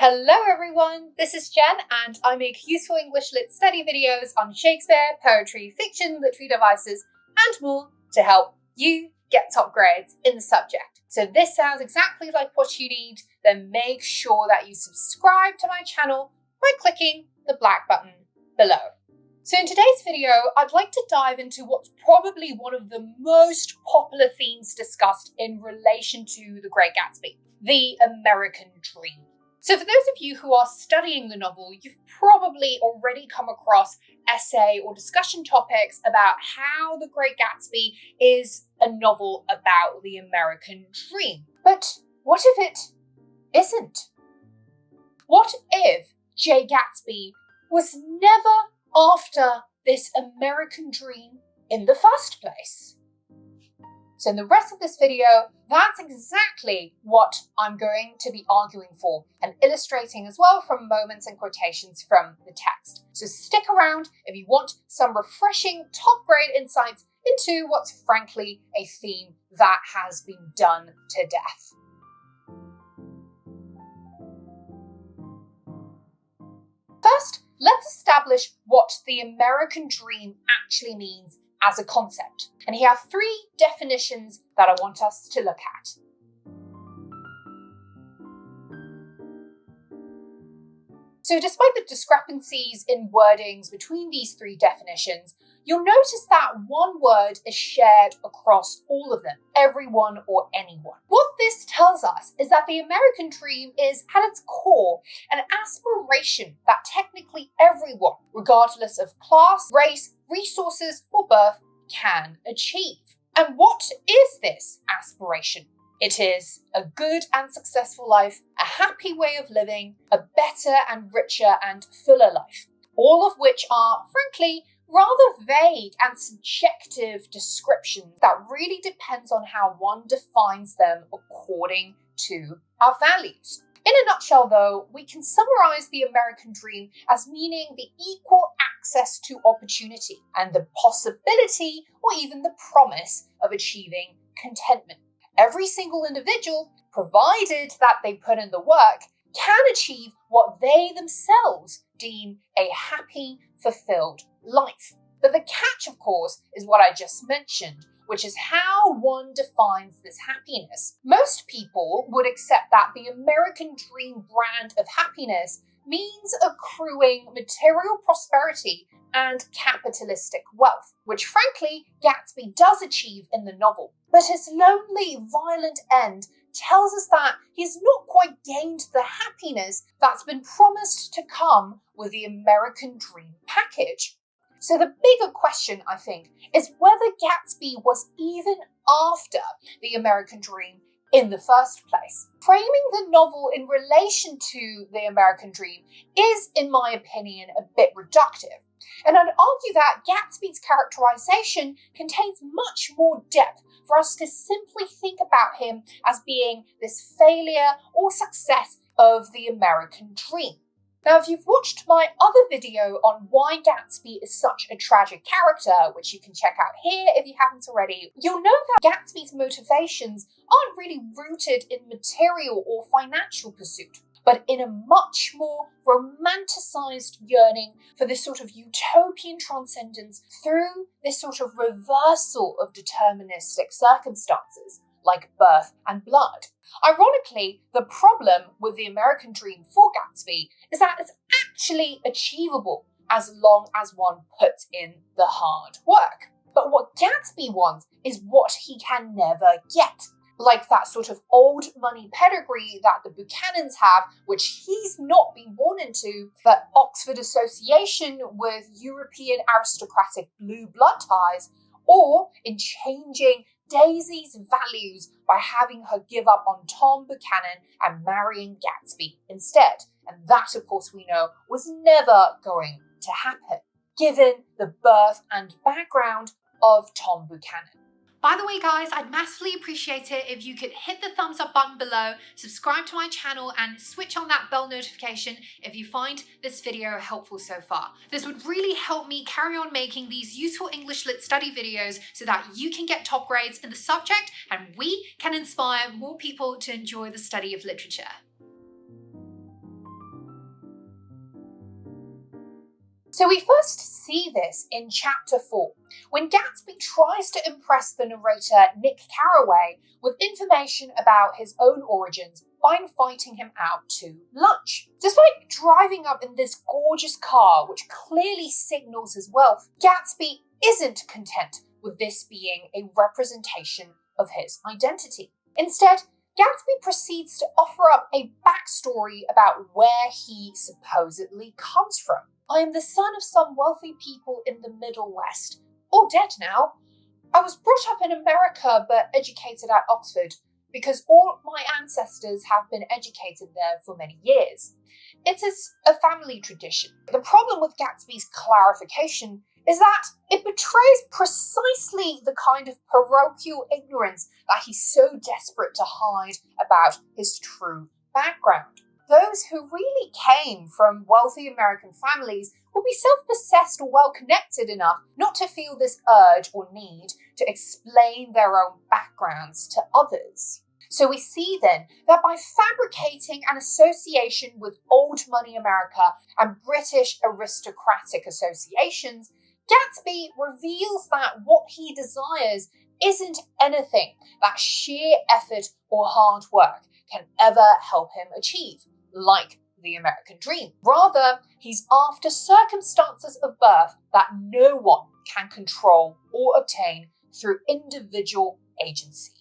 Hello everyone, this is Jen and I make useful English Lit study videos on Shakespeare, poetry, fiction, literary devices and more to help you get top grades in the subject. So if this sounds exactly like what you need, then make sure that you subscribe to my channel by clicking the black button below. So in today's video, I'd like to dive into what's probably one of the most popular themes discussed in relation to The Great Gatsby, the American dream. So for those of you who are studying the novel, you've probably already come across essay or discussion topics about how The Great Gatsby is a novel about the American dream. But what if it isn't? What if Jay Gatsby was never after this American dream in the first place? So in the rest of this video, that's exactly what I'm going to be arguing for and illustrating as well from moments and quotations from the text. So stick around if you want some refreshing top grade insights into what's frankly a theme that has been done to death. First, let's establish what the American dream actually means as a concept. And here are three definitions that I want us to look at. So despite the discrepancies in wordings between these three definitions, you'll notice that one word is shared across all of them, everyone or anyone. What this tells us is that the American dream is, at its core, an aspiration that technically everyone, regardless of class, race, resources, or birth, can achieve. And what is this aspiration? It is a good and successful life, a happy way of living, a better and richer and fuller life, all of which are, frankly, rather vague and subjective descriptions that really depends on how one defines them according to our values. In a nutshell, though, we can summarize the American dream as meaning the equal access to opportunity and the possibility or even the promise of achieving contentment. Every single individual, provided that they put in the work, can achieve what they themselves deem a happy, fulfilled life. But the catch, of course, is what I just mentioned, which is how one defines this happiness. Most people would accept that the American dream brand of happiness means accruing material prosperity and capitalistic wealth, which frankly Gatsby does achieve in the novel. But his lonely, violent end tells us that he's not quite gained the happiness that's been promised to come with the American dream package. So the bigger question, I think, is whether Gatsby was even after the American dream in the first place. Framing the novel in relation to the American dream is, in my opinion, a bit reductive. And I'd argue that Gatsby's characterization contains much more depth for us to simply think about him as being this failure or success of the American dream. Now, if you've watched my other video on why Gatsby is such a tragic character, which you can check out here if you haven't already, you'll know that Gatsby's motivations aren't really rooted in material or financial pursuit, but in a much more romanticized yearning for this sort of utopian transcendence through this sort of reversal of deterministic circumstances, like birth and blood. Ironically, the problem with the American dream for Gatsby is that it's actually achievable as long as one puts in the hard work. But what Gatsby wants is what he can never get, like that sort of old money pedigree that the Buchanans have, which he's not been born into, that Oxford association with European aristocratic blue blood ties, or in changing Daisy's values by having her give up on Tom Buchanan and marrying Gatsby instead. And that, of course, we know was never going to happen, given the birth and background of Tom Buchanan. By the way, guys, I'd massively appreciate it if you could hit the thumbs up button below, subscribe to my channel, and switch on that bell notification if you find this video helpful so far. This would really help me carry on making these useful English Lit study videos so that you can get top grades in the subject and we can inspire more people to enjoy the study of literature. So we first see this in chapter 4, when Gatsby tries to impress the narrator Nick Carraway with information about his own origins by inviting him out to lunch. Despite driving up in this gorgeous car, which clearly signals his wealth, Gatsby isn't content with this being a representation of his identity. Instead, Gatsby proceeds to offer up a backstory about where he supposedly comes from. I am the son of some wealthy people in the Middle West, all dead now. I was brought up in America but educated at Oxford because all my ancestors have been educated there for many years. It is a family tradition. The problem with Gatsby's clarification is that it betrays precisely the kind of parochial ignorance that he's so desperate to hide about his true background. Those who really came from wealthy American families will be self-possessed or well-connected enough not to feel this urge or need to explain their own backgrounds to others. So we see then that by fabricating an association with old money America and British aristocratic associations, Gatsby reveals that what he desires isn't anything that sheer effort or hard work can ever help him achieve, like the American dream. Rather, he's after circumstances of birth that no one can control or obtain through individual agency.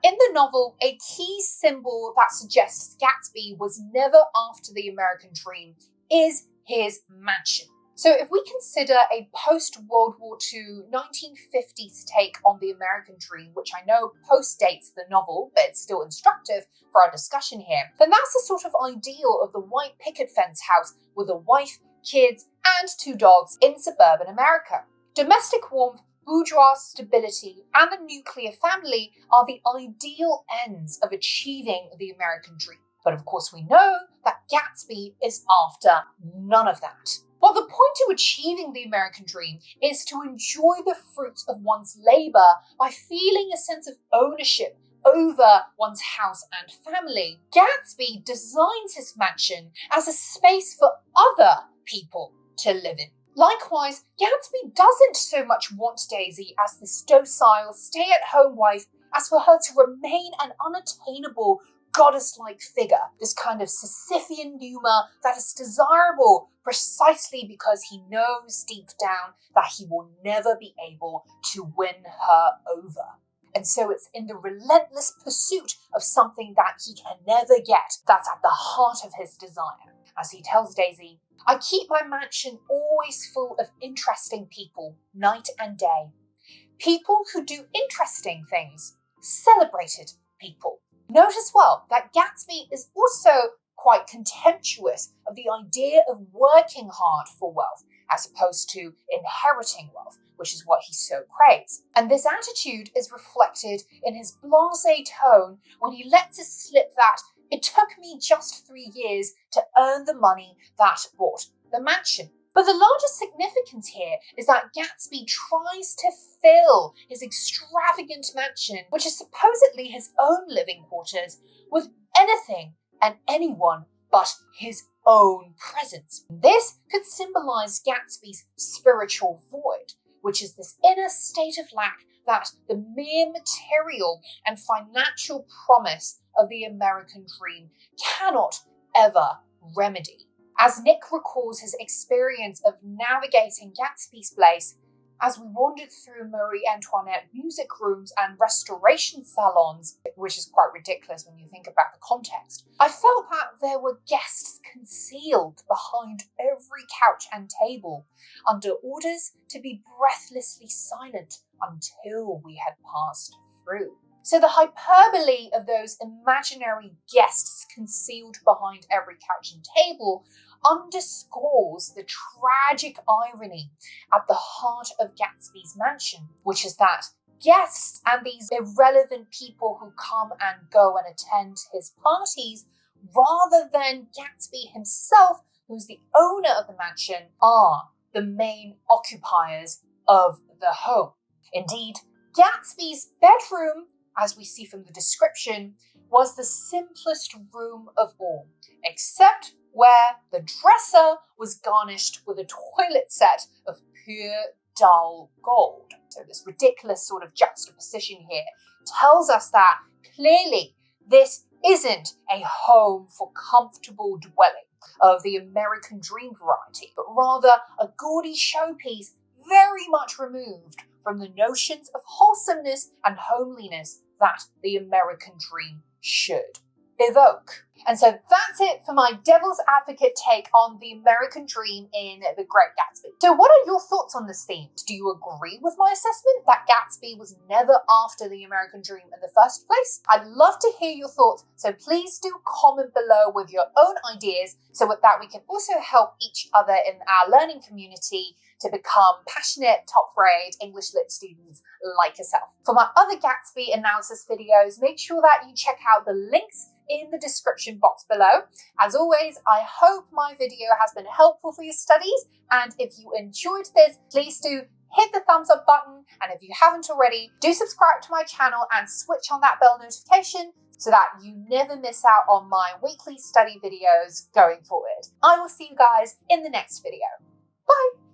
In the novel, a key symbol that suggests Gatsby was never after the American dream is his mansion. So if we consider a post-World War II 1950s take on the American dream, which I know post-dates the novel, but it's still instructive for our discussion here, then that's the sort of ideal of the white picket fence house with a wife, kids, and 2 dogs in suburban America. Domestic warmth, bourgeois stability, and the nuclear family are the ideal ends of achieving the American dream. But of course we know that Gatsby is after none of that. While the point to achieving the American dream is to enjoy the fruits of one's labour by feeling a sense of ownership over one's house and family, Gatsby designs his mansion as a space for other people to live in. Likewise, Gatsby doesn't so much want Daisy as this docile, stay-at-home wife as for her to remain an unattainable, goddess-like figure, this kind of Sisyphean pneuma that is desirable precisely because he knows deep down that he will never be able to win her over. And so it's in the relentless pursuit of something that he can never get that's at the heart of his desire. As he tells Daisy, I keep my mansion always full of interesting people, night and day. People who do interesting things. Celebrated people. Note as well that Gatsby is also quite contemptuous of the idea of working hard for wealth as opposed to inheriting wealth, which is what he so craves. And this attitude is reflected in his blasé tone when he lets it slip that it took me just 3 years to earn the money that bought the mansion. But the larger significance here is that Gatsby tries to fill his extravagant mansion, which is supposedly his own living quarters, with anything and anyone but his own presence. This could symbolize Gatsby's spiritual void, which is this inner state of lack that the mere material and financial promise of the American dream cannot ever remedy. As Nick recalls his experience of navigating Gatsby's place, as we wandered through Marie Antoinette music rooms and restoration salons, which is quite ridiculous when you think about the context, I felt that there were guests concealed behind every couch and table, under orders to be breathlessly silent until we had passed through. So the hyperbole of those imaginary guests concealed behind every couch and table underscores the tragic irony at the heart of Gatsby's mansion, which is that guests and these irrelevant people who come and go and attend his parties, rather than Gatsby himself, who's the owner of the mansion, are the main occupiers of the home. Indeed, Gatsby's bedroom as we see from the description, was the simplest room of all, except where the dresser was garnished with a toilet set of pure dull gold. So this ridiculous sort of juxtaposition here tells us that clearly this isn't a home for comfortable dwelling of the American dream variety, but rather a gaudy showpiece very much removed from the notions of wholesomeness and homeliness that the American dream should evoke. And so that's it for my devil's advocate take on the American dream in The Great Gatsby. So what are your thoughts on this theme? Do you agree with my assessment that Gatsby was never after the American dream in the first place? I'd love to hear your thoughts, so please do comment below with your own ideas so that we can also help each other in our learning community to become passionate, top-grade English Lit students like yourself. For my other Gatsby analysis videos, make sure that you check out the links in the description box below. As always, I hope my video has been helpful for your studies, and if you enjoyed this, please do hit the thumbs up button, and if you haven't already, do subscribe to my channel and switch on that bell notification so that you never miss out on my weekly study videos going forward. I will see you guys in the next video. Bye!